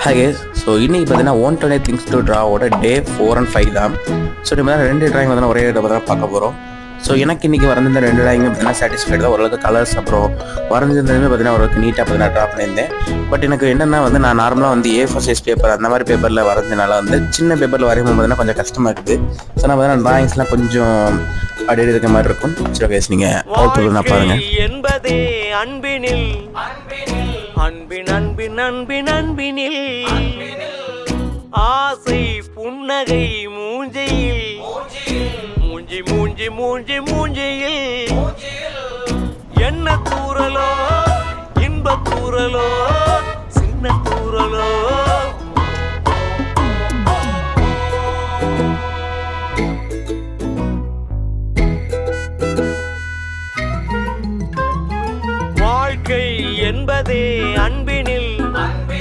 Hi guys. So இன்றைக்கி பார்த்தீங்கன்னா 120 things to ட்ராவோட day 4 and 5 தான். ஸோ நம்ம தான் 2 ட்ராயிங் வந்து ஒரே இடம் தான் பார்க்க போகிறோம். ஸோ எனக்கு இன்றைக்கி வரைஞ்சிருந்த 2 ட்ராயிங் பார்த்தீங்கன்னா சாட்டிஸ்ஃபைடு தான். ஓரளவுக்கு கலர்ஸ் அப்புறம் வரைஞ்சிருந்ததுமே பார்த்தீங்கன்னா ஓரளவுக்கு நீட்டாக பார்த்தீங்கன்னா ட்ரா பண்ணியிருந்தேன். பட் எனக்கு என்னென்னா வந்து நான் நார்மலாக வந்து A4 சைஸ் பேப்பர் அந்த மாதிரி பேப்பரில் வரைஞ்சனால வந்து சின்ன பேப்பரில் வரையும் பார்த்தீங்கன்னா கொஞ்சம் கஷ்டமாக இருக்குது. ஸோ நான் பார்த்தீங்கன்னா ட்ராயிங்ஸ்லாம் கொஞ்சம் அப்படியே இருக்க மாதிரி இருக்கும். சரி கேஸ், நீங்கள் அவுட் நான் பாருங்கள். என்பதே அன்பினில் அன்பின் அன்பின் அன்பின் அன்பினில் ஆசை புன்னகை மூஞ்சையில் மூஞ்சி மூஞ்சி மூஞ்சி மூஞ்சியில் என்ன தூரலோ இன்ப தூரலோ